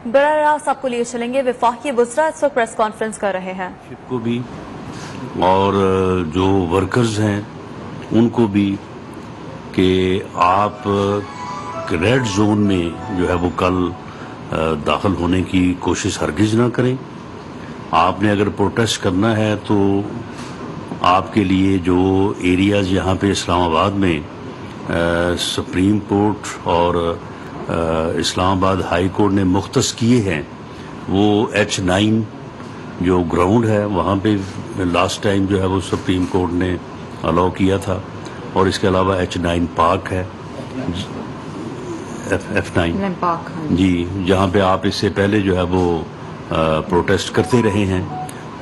براہ راست آپ کو لیے چلیں گے، وفاقی وزراء اس وقت پریس کانفرنس کر رہے ہیں کو بھی اور جو ورکرز ہیں ان کو بھی کہ آپ ریڈ زون میں جو ہے وہ کل داخل ہونے کی کوشش ہرگز نہ کریں. آپ نے اگر پروٹیسٹ کرنا ہے تو آپ کے لیے جو ایریاز یہاں پہ اسلام آباد میں سپریم کورٹ اور اسلام آباد ہائی کورٹ نے مختص کیے ہیں، وہ H9 جو گراؤنڈ ہے وہاں پہ لاسٹ ٹائم جو ہے وہ سپریم کورٹ نے الاؤ کیا تھا، اور اس کے علاوہ H9 پارک ہے، F9 جی، جہاں پہ آپ اس سے پہلے جو ہے وہ پروٹیسٹ کرتے رہے ہیں.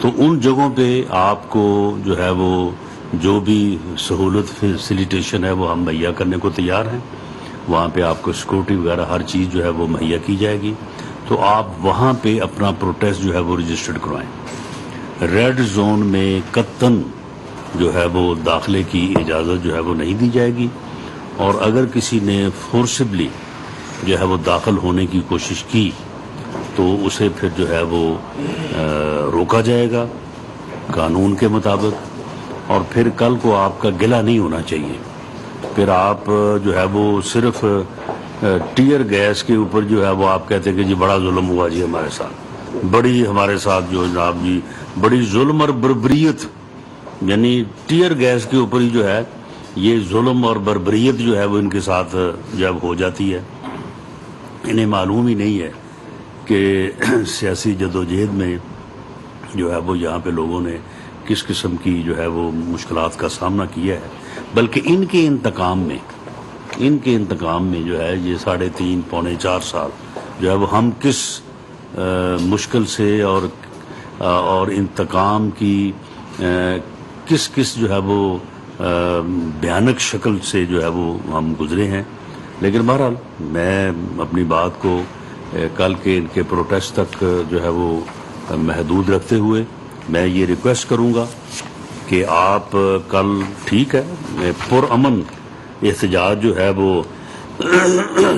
تو ان جگہوں پہ آپ کو جو ہے وہ جو بھی سہولت فیسیلیٹیشن ہے وہ ہم مہیا کرنے کو تیار ہیں. وہاں پہ آپ کو سیکورٹی وغیرہ ہر چیز جو ہے وہ مہیا کی جائے گی. تو آپ وہاں پہ اپنا پروٹیسٹ جو ہے وہ رجسٹرڈ کروائیں. ریڈ زون میں قطعاً جو ہے وہ داخلے کی اجازت جو ہے وہ نہیں دی جائے گی، اور اگر کسی نے فورسبلی جو ہے وہ داخل ہونے کی کوشش کی تو اسے پھر جو ہے وہ روکا جائے گا قانون کے مطابق. اور پھر کل کو آپ کا گلہ نہیں ہونا چاہیے. پھر آپ جو ہے وہ صرف ٹیئر گیس کے اوپر جو ہے وہ آپ کہتے ہیں کہ جی بڑا ظلم ہوا جی ہمارے ساتھ، بڑی ہمارے ساتھ جو جناب جی بڑی ظلم اور بربریت، یعنی ٹیئر گیس کے اوپر ہی جو ہے یہ ظلم اور بربریت جو ہے وہ ان کے ساتھ جب ہو جاتی ہے. انہیں معلوم ہی نہیں ہے کہ سیاسی جدوجہد میں جو ہے وہ یہاں پہ لوگوں نے کس قسم کی جو ہے وہ مشکلات کا سامنا کیا ہے. بلکہ ان کے انتقام میں جو ہے یہ 3.5 پونے 4 سال جو ہے وہ ہم کس مشکل سے اور انتقام کی کس جو ہے وہ بھیانک شکل سے جو ہے وہ ہم گزرے ہیں. لیکن بہرحال میں اپنی بات کو کل کے ان کے پروٹیسٹ تک جو ہے وہ محدود رکھتے ہوئے میں یہ ریکویسٹ کروں گا کہ آپ کل ٹھیک ہے پرامن احتجاج جو ہے وہ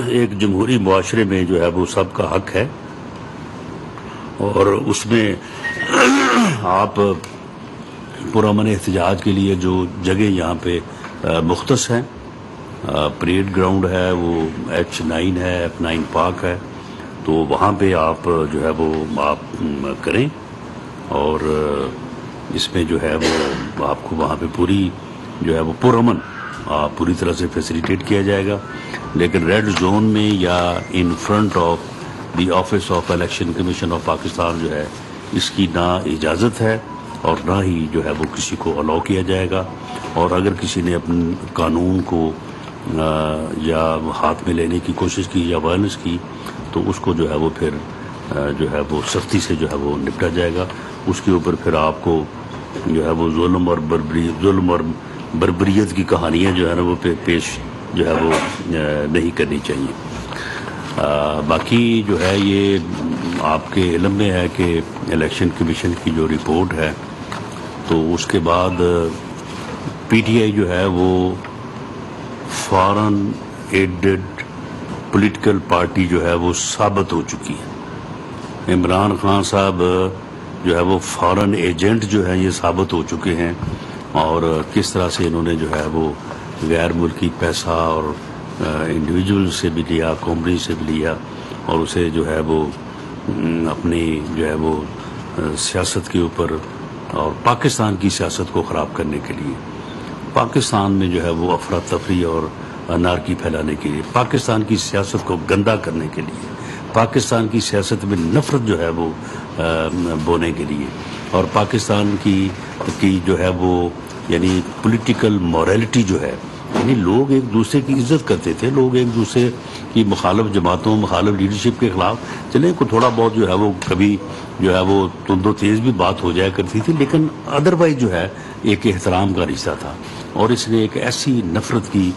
ایک جمہوری معاشرے میں جو ہے وہ سب کا حق ہے، اور اس میں آپ پرامن احتجاج کے لیے جو جگہ یہاں پہ مختص ہیں، پریڈ گراؤنڈ ہے، وہ H9 ہے، F9 پارک ہے، تو وہاں پہ آپ جو ہے وہ آپ کریں. اور اس میں جو ہے وہ آپ کو وہاں پہ پوری جو ہے وہ پرامن پوری طرح سے فیسیلیٹیٹ کیا جائے گا. لیکن ریڈ زون میں یا in front of the office of election commission of Pakistan جو ہے اس کی نہ اجازت ہے اور نہ ہی جو ہے وہ کسی کو الاؤ کیا جائے گا. اور اگر کسی نے اپنے قانون کو یا ہاتھ میں لینے کی کوشش کی یا وائلنس کی تو اس کو جو ہے وہ پھر جو ہے وہ سختی سے جو ہے وہ نپٹا جائے گا. اس کے اوپر پھر آپ کو جو ہے وہ ظلم اور بربریت کی کہانیاں جو ہے نا وہ پیش جو ہے وہ نہیں کرنی چاہیے. باقی جو ہے یہ آپ کے علم میں ہے کہ الیکشن کمیشن کی جو رپورٹ ہے تو اس کے بعد PTI جو ہے وہ فارن ایڈڈ پولیٹیکل پارٹی جو ہے وہ ثابت ہو چکی ہے. عمران خان صاحب جو ہے وہ فارن ایجنٹ جو ہے یہ ثابت ہو چکے ہیں، اور کس طرح سے انہوں نے جو ہے وہ غیر ملکی پیسہ اور انڈیویجول سے بھی لیا، کمپنی سے بھی لیا، اور اسے جو ہے وہ اپنی جو ہے وہ سیاست کے اوپر اور پاکستان کی سیاست کو خراب کرنے کے لیے، پاکستان میں جو ہے وہ افراتفری اور انارکی پھیلانے کے لیے، پاکستان کی سیاست کو گندا کرنے کے لیے، پاکستان کی سیاست میں نفرت جو ہے وہ بونے کے لیے، اور پاکستان کی جو ہے وہ یعنی پولیٹیکل موریلٹی جو ہے، یعنی لوگ ایک دوسرے کی عزت کرتے تھے، لوگ ایک دوسرے کی مخالف جماعتوں مخالف لیڈرشپ کے خلاف چلیں کو تھوڑا بہت جو ہے وہ کبھی جو ہے وہ تند و تیز بھی بات ہو جایا کرتی تھی، لیکن ادروائز جو ہے ایک احترام کا رشتہ تھا. اور اس نے ایک ایسی نفرت کی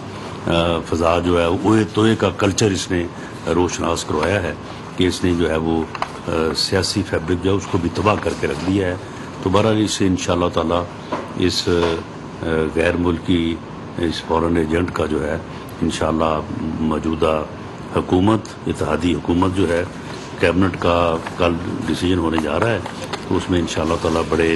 فضا جو ہے اوئے توئے کا کلچر اس نے روشناس کروایا ہے کہ اس نے جو ہے وہ سیاسی فیبرک جو ہے اس کو بھی تباہ کر کے رکھ دیا ہے. تو بہرحال اس سے انشاءاللہ تعالی اس غیر ملکی اس فورن ایجنٹ کا جو ہے انشاءاللہ موجودہ حکومت اتحادی حکومت جو ہے کیبنٹ کا کل ڈیسیجن ہونے جا رہا ہے، تو اس میں انشاءاللہ تعالیٰ بڑے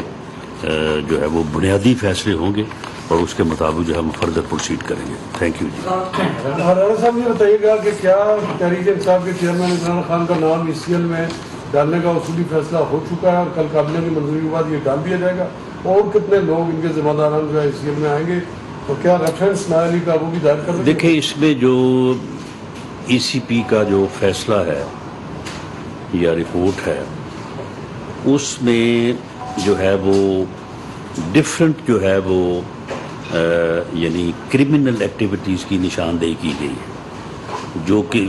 جو ہے وہ بنیادی فیصلے ہوں گے اور اس کے مطابق جو ہے ہم فردر پروسیڈ کریں گے. تھینک یو جی. رانا صاحب یہ بتائیے گا کہ کیا تحریک انصاف کے چیئرمین عمران خان کا نام ECL میں ڈالنے کا اصولی فیصلہ ہو چکا ہے اور کل کابینہ کی منظوری کے بعد یہ ڈال دیا جائے گا؟ اور کتنے لوگ ان کے ذمہ داران جو ہے ECL میں آئیں گے اور کیا ریفرنس نااہلی کا وہ بھی دائر کر رہے ہیں؟ دیکھیں اس میں جو ECP کا جو فیصلہ ہے یا رپورٹ ہے اس میں جو ہے وہ ڈفرینٹ جو ہے وہ یعنی کرمنل ایکٹیویٹیز کی نشاندہی کی گئی ہے جو کہ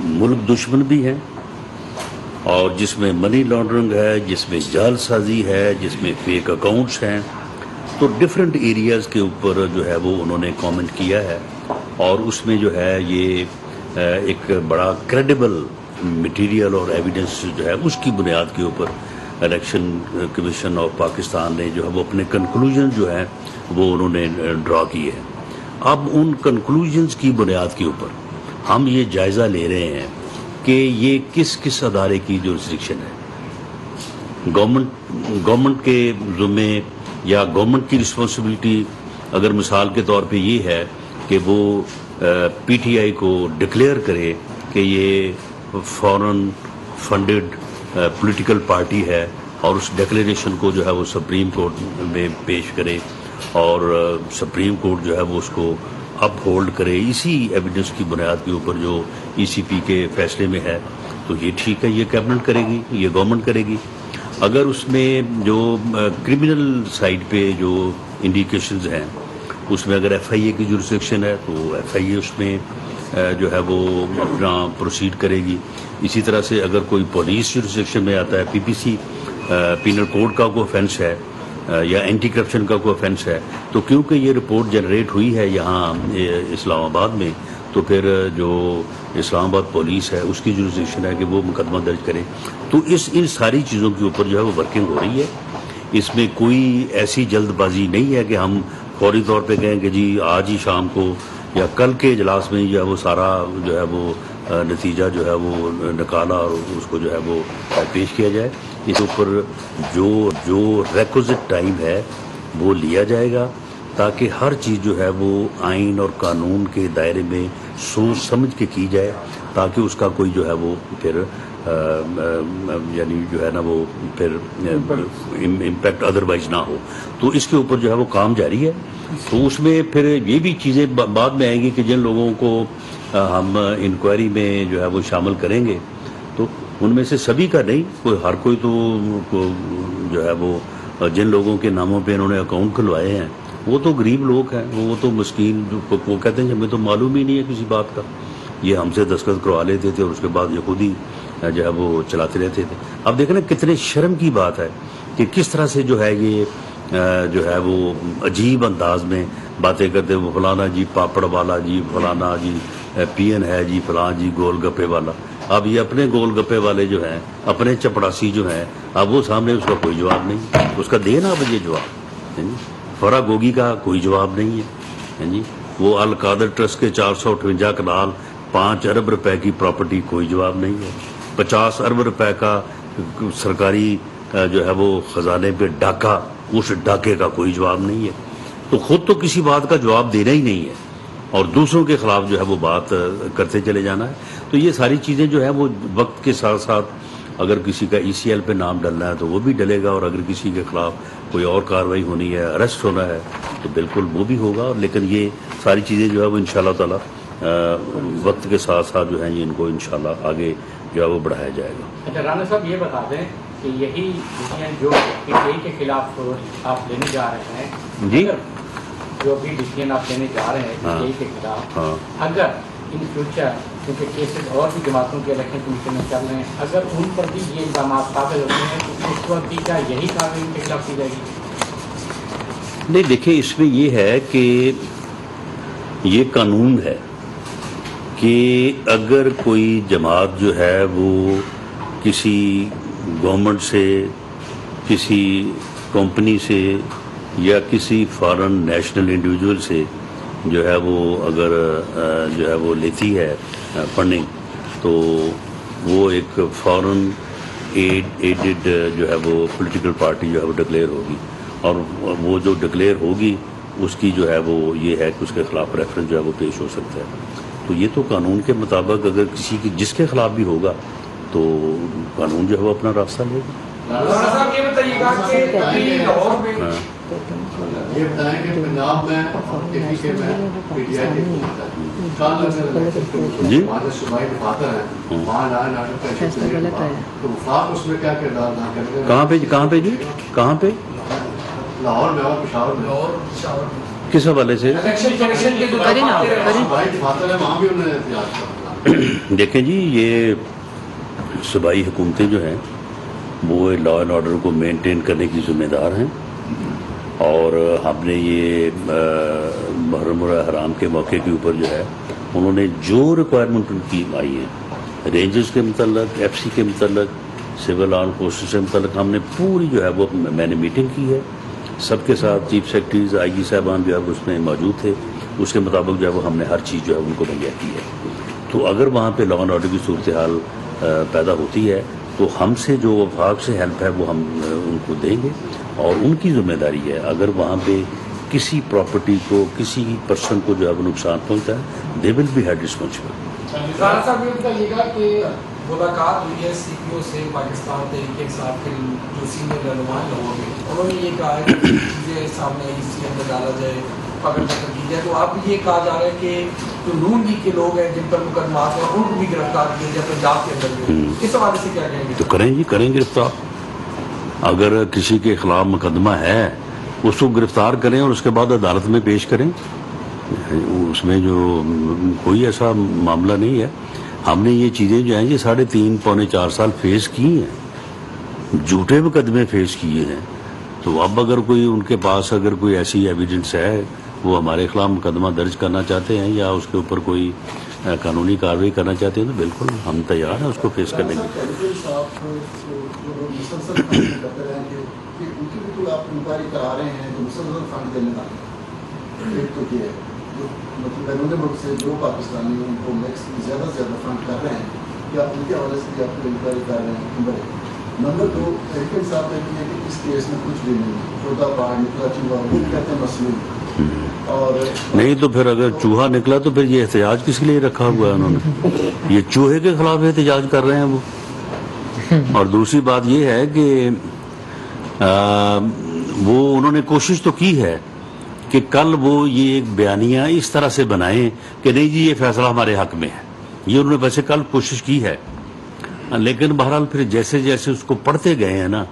ملک دشمن بھی ہیں اور جس میں منی لانڈرنگ ہے، جس میں جعل سازی ہے، جس میں فیک اکاؤنٹس ہیں. تو ڈفرینٹ ایریاز کے اوپر جو ہے وہ انہوں نے کامنٹ کیا ہے اور اس میں جو ہے یہ ایک بڑا کریڈیبل مٹیریل اور ایویڈنس جو ہے اس کی بنیاد کے اوپر الیکشن کمیشن آف پاکستان نے جو ہے وہ اپنے کنکلوژن جو ہیں وہ انہوں نے ڈرا کیے ہیں. اب ان کنکلوژنز کی بنیاد کے اوپر ہم یہ جائزہ لے رہے ہیں کہ یہ کس کس ادارے کی جورسڈکشن ہے. گورنمنٹ کے ذمے یا گورنمنٹ کی رسپانسبلٹی اگر مثال کے طور پہ یہ ہے کہ وہ PTI کو ڈکلیئر کرے کہ یہ فورن فنڈڈ پولیٹیکل پارٹی ہے اور اس ڈکلیریشن کو جو ہے وہ سپریم کورٹ میں پیش کرے اور سپریم کورٹ جو ہے وہ اس کو اپ ہولڈ کرے، اسی ایویڈنس کی بنیاد کے اوپر جو ECP کے فیصلے میں ہے، تو یہ ٹھیک ہے، یہ کیبنٹ کرے گی، یہ گورنمنٹ کرے گی. اگر اس میں جو کرمنل سائڈ پہ جو انڈیکیشنز ہیں اس میں اگر FIA کی جورسڈکشن ہے تو FIA اس میں جو ہے وہ اپنا پروسیڈ کرے گی. اسی طرح سے اگر کوئی پولیس جورسڈکشن میں آتا ہے، PPC پینل کوڈ کا کوئی offense ہے یا اینٹی کرپشن کا کوئی offense ہے، تو کیونکہ یہ رپورٹ جنریٹ ہوئی ہے یہاں اسلام آباد میں، تو پھر جو اسلام آباد پولیس ہے اس کی جورسڈکشن ہے کہ وہ مقدمہ درج کرے. تو ان ساری چیزوں کے اوپر جو ہے وہ ورکنگ ہو رہی ہے. اس میں کوئی ایسی جلد بازی نہیں ہے کہ ہم فوری طور پہ کہیں کہ جی آج ہی شام کو یا کل کے اجلاس میں جو ہے وہ سارا جو ہے وہ نتیجہ جو ہے وہ نکالا اور اس کو جو ہے وہ پیش کیا جائے. اس اوپر جو ریکوزٹ ٹائم ہے وہ لیا جائے گا تاکہ ہر چیز جو ہے وہ آئین اور قانون کے دائرے میں سوچ سمجھ کے کی جائے تاکہ اس کا کوئی جو ہے وہ پھر یعنی جو ہے نا وہ پھر امپیکٹ ادروائز نہ ہو. تو اس کے اوپر جو ہے وہ کام جاری ہے. تو اس میں پھر یہ بھی چیزیں بعد میں آئیں گی کہ جن لوگوں کو ہم انکوائری میں جو ہے وہ شامل کریں گے تو ان میں سے سبھی کا نہیں، ہر کوئی تو جو ہے وہ جن لوگوں کے ناموں پہ انہوں نے اکاؤنٹ کھلوائے ہیں وہ تو غریب لوگ ہیں، وہ تو مسکین وہ کہتے ہیں ہمیں تو معلوم ہی نہیں ہے کسی بات کا، یہ ہم سے دستخط کروا لیتے تھے اور اس کے بعد یہ خود ہی جو ہے وہ چلاتے رہتے تھے. اب دیکھیں نا کتنے شرم کی بات ہے کہ کس طرح سے جو ہے یہ جو ہے وہ عجیب انداز میں باتیں کرتے وہ فلانا جی پاپڑ والا جی، فلانا جی PN ہے جی، فلاں جی گول گپے والا. اب یہ اپنے گول گپے والے جو ہیں، اپنے چپڑاسی جو ہیں، اب وہ سامنے اس کا کوئی جواب نہیں، اس کا دینا اب یہ جواب فرا گوگی کا کوئی جواب نہیں ہے جی. وہ القادر ٹرسٹ کے 458 کنال 5 ارب روپے کی پراپرٹی کوئی جواب نہیں ہے. 50 ارب روپے کا سرکاری جو ہے وہ خزانے پہ ڈاکہ، اس ڈاکے کا کوئی جواب نہیں ہے. تو خود تو کسی بات کا جواب دینا ہی نہیں ہے اور دوسروں کے خلاف جو ہے وہ بات کرتے چلے جانا ہے. تو یہ ساری چیزیں جو ہے وہ وقت کے ساتھ ساتھ اگر کسی کا ECL پہ نام ڈلنا ہے تو وہ بھی ڈلے گا اور اگر کسی کے خلاف کوئی اور کارروائی ہونی ہے، اریسٹ ہونا ہے تو بالکل وہ بھی ہوگا. لیکن یہ ساری چیزیں جو ہے وہ انشاءاللہ تعالی وقت کے ساتھ ساتھ جو ہیں ان کو انشاءاللہ آگے جو ہے وہ بڑھایا جائے گا. اچھا رانا صاحب یہ بتا دیں کہ یہی ڈسیزن جو PTI کے خلاف آپ لینے جا رہے ہیں جی، جو بھی ڈسیزن آپ لینے جا رہے ہیں PTI کے خلاف، اگر ان فیوچر کیونکہ کیسز اور بھی جماعتوں کے الیکشن کمیشن میں چل رہے ہیں، اگر ان پر بھی یہ الزامات ثابت ہوتے ہیں تو اس وقت بھی کیا یہی کارروائی ان کے خلاف کی جائے گی؟ نہیں دیکھیں اس میں یہ ہے کہ یہ قانون ہے کہ اگر کوئی جماعت جو ہے وہ کسی گورنمنٹ سے، کسی کمپنی سے یا کسی فارن نیشنل انڈیویجول سے جو ہے وہ اگر جو ہے وہ لیتی ہے فنڈنگ تو وہ ایک فورن ایڈڈ جو ہے وہ پولیٹیکل پارٹی جو ہے وہ ڈکلیئر ہوگی، اور وہ جو ڈکلیئر ہوگی اس کی جو ہے وہ یہ ہے کہ اس کے خلاف ریفرنس جو ہے وہ پیش ہو سکتا ہے۔ تو یہ تو قانون کے مطابق اگر کسی کی جس کے خلاف بھی ہوگا تو قانون جو ہے وہ اپنا راستہ لے گا۔ صاحب یہ بتائیے گا کہ لاہور میں یہ بتائیں کہ پنجاب میں کے پی میں پی ٹی آئی جی وہاں جو صوبائی دفاتر ہیں وہاں لا تو وفاق اس میں کیا کردار ادا کرے گا؟ کہاں پہ جی کہاں پہ؟ لاہور میں اور پشاور میں کس حوالے سے؟ صوبائی دفاتر ہے وہاں بھی انہوں نے احتجاج کرا۔ دیکھیں جی، یہ صوبائی حکومتیں جو ہیں وہ لا اینڈ آرڈر کو مینٹین کرنے کی ذمہ دار ہیں، اور ہم نے یہ محرم الحرام کے موقع کے اوپر جو ہے انہوں نے جو ریکوائرمنٹ ان کی آئی ہے رینجز کے متعلق، ایف سی کے متعلق، سول آرم فورسز سے متعلق، ہم نے پوری جو ہے وہ میں نے میٹنگ کی ہے سب کے ساتھ، چیف سیکرٹریز آئی جی صاحبان جو ہے اس میں موجود تھے، اس کے مطابق جو ہے وہ ہم نے ہر چیز جو ہے ان کو مہیا کی ہے۔ تو اگر وہاں پہ لا اینڈ آرڈر کی صورتحال پیدا ہوتی ہے تو ہم سے جو وفاق سے ہیلپ ہے وہ ہم ان کو دیں گے، اور ان کی ذمہ داری ہے اگر وہاں پہ کسی پراپرٹی کو، کسی پرسن کو جو ہے وہ نقصان پہنچتا ہے they will be held responsible. Rana صاحب یہ بتائیے گا کہ ملاقات ہوئی ہے سی پی او سے پاکستان تحریک انصاف کے جو سینئر رہنما لوگوں میں، انہوں نے یہ کہا ہے کہ چیزیں سامنے ای سی ایم میں ڈالا جائے، پکڑ پکڑ کی جائے، تو اب یہ کہا جا رہا ہے کہ جو نون لیگ کے لوگ ہیں جن پر مقدمات ہیں ان کو بھی گرفتار کیا جائے پنجاب کے اندر بھی، اس حوالے سے کیا کہیں گے؟ تو کریں جی، کریں گرفتار۔ اگر کسی کے خلاف مقدمہ ہے اس کو گرفتار کریں اور اس کے بعد عدالت میں پیش کریں، اس میں جو کوئی ایسا معاملہ نہیں ہے۔ ہم نے یہ چیزیں جو ہیں یہ 3.5 پونے 4 سال فیس کی ہیں، جھوٹے مقدمے فیس کیے ہیں، تو اب اگر کوئی ان کے پاس اگر کوئی ایسی ایویڈنس ہے وہ ہمارے خلاف مقدمہ درج کرنا چاہتے ہیں یا اس کے اوپر کوئی قانونی کارروائی کرنا چاہتے ہیں تو بالکل ہم تیار ہیں اس کو فیس کرنے کے۔ آپ انکوائری کرا رہے ہیں جو مسلسل فنڈ دینے والے، ایک تو یہ ہے مطلب بیرون ملک سے جو پاکستانی ان کو زیادہ سے زیادہ فنڈ کر رہے ہیں کہ آپ ان کے حوالے سے بھی آپ کو انکوائری کر رہے ہیں۔ نمبر 2 تحریک انصاف نے کیا کہ اس کیس میں کچھ بھی نہیں، چھوٹا پہاڑ نکلا چوہا، وہ کہتے ہیں مسئول، اور نہیں تو پھر اگر چوہا نکلا تو پھر یہ احتجاج کس کے لیے رکھا ہوا ہے انہوں نے؟ یہ چوہے کے خلاف احتجاج کر رہے ہیں وہ۔ اور دوسری بات یہ ہے کہ وہ انہوں نے کوشش تو کی ہے کہ کل وہ یہ ایک بیانیہ اس طرح سے بنائیں کہ نہیں جی یہ فیصلہ ہمارے حق میں ہے، یہ انہوں نے ویسے کل کوشش کی ہے، لیکن بہرحال پھر جیسے جیسے اس کو پڑھتے گئے ہیں نا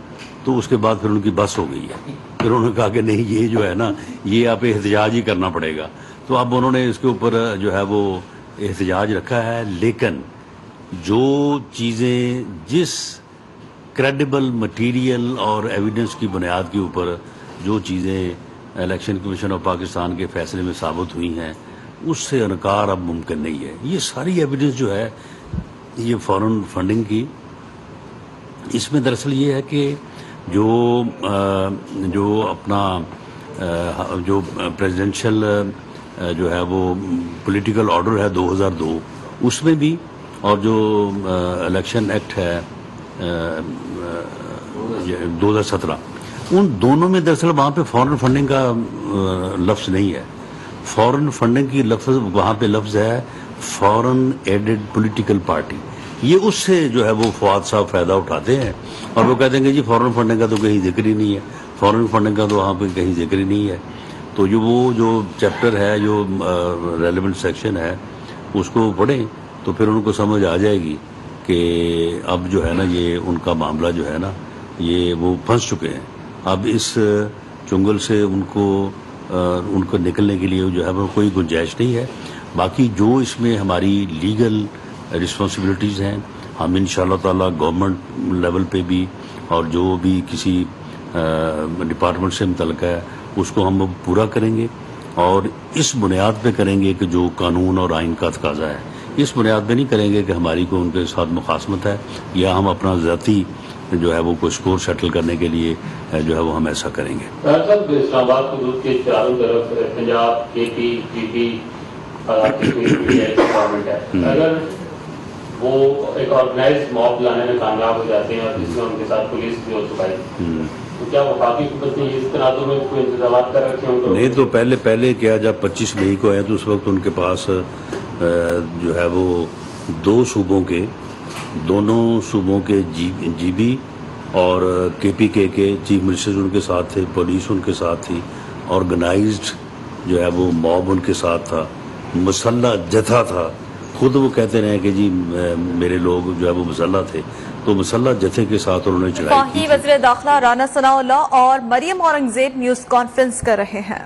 تو اس کے بعد پھر ان کی بس ہو گئی ہے، پھر انہوں نے کہا کہ نہیں یہ جو ہے نا یہ آپ احتجاج ہی کرنا پڑے گا، تو اب انہوں نے اس کے اوپر جو ہے وہ احتجاج رکھا ہے۔ لیکن جو چیزیں جس کریڈیبل مٹیریل اور ایویڈنس کی بنیاد کے اوپر جو چیزیں الیکشن کمیشن آف پاکستان کے فیصلے میں ثابت ہوئی ہیں اس سے انکار اب ممکن نہیں ہے۔ یہ ساری ایویڈنس جو ہے یہ فورن فنڈنگ کی، اس میں دراصل یہ ہے کہ جو اپنا جو پریزیڈنشل جو ہے وہ پولیٹیکل آرڈر ہے 2002 اس میں بھی، اور جو الیکشن ایکٹ ہے 2017 ان دونوں میں دراصل وہاں پہ فورن فنڈنگ کا لفظ نہیں ہے۔ فورن فنڈنگ کی لفظ وہاں پہ لفظ ہے فورن ایڈڈ پولیٹیکل پارٹی۔ یہ اس سے جو ہے وہ فواد صاحب فائدہ اٹھاتے ہیں اور وہ کہتے ہیں کہ جی فورن فنڈنگ کا تو کہیں ذکر ہی نہیں ہے، فورن فنڈنگ کا تو وہاں پہ کہیں ذکر ہی نہیں ہے۔ تو جو چیپٹر ہے، جو ریلیونٹ سیکشن ہے اس کو پڑھیں تو پھر ان کو سمجھ آ جائے گی کہ اب جو ہے نا یہ ان کا معاملہ جو ہے نا یہ وہ پھنس چکے ہیں۔ اب اس چنگل سے ان کو نکلنے کے لیے جو ہے وہ کوئی گنجائش نہیں ہے۔ باقی جو اس میں ہماری لیگل رسپانسبلٹیز ہیں ہم انشاءاللہ تعالی گورنمنٹ لیول پہ بھی اور جو بھی کسی ڈپارٹمنٹ سے متعلق ہے اس کو ہم پورا کریں گے، اور اس بنیاد پہ کریں گے کہ جو قانون اور آئین کا تقاضا ہے، اس بنیاد پہ نہیں کریں گے کہ ہماری کو ان کے ساتھ مخاصمت ہے یا ہم اپنا ذاتی جو ہے وہ کوئی اسکور سیٹل کرنے کے لیے جو ہے وہ ہم ایسا کریں گے۔ اسلام آباد حدود کے چاروں طرف پنجاب، کے پی، پی پی گورنمنٹ ہے، اگر وہ ایک آرگنائز موب لانے میں کامیاب ہو جاتے ہیں اور جس میں ان کے ساتھ پولیس بھی ہو چکا ہے، تو کیا وفاقی حکومت نے اس تناظر میں کوئی انتظامات کر رکھے ہیں؟ نہیں تو پہلے کیا جب 25 مئی کو آئے تو اس وقت ان کے پاس جو ہے وہ دونوں صوبوں کے جی بی اور کے چیف منسٹر ان کے ساتھ تھے، پولیس ان کے ساتھ تھی، آرگنائزڈ جو ہے وہ موب ان کے ساتھ تھا، مسلح جتھا تھا. خود وہ کہتے رہے کہ جی میرے لوگ جو ہے وہ مسلح تھے، تو مسلح جتھے کے ساتھ انہوں نے چڑھائی کی. وزیر داخلہ رانا ثناء اللہ اور مریم اورنگزیب نیوز کانفرنس کر رہے ہیں.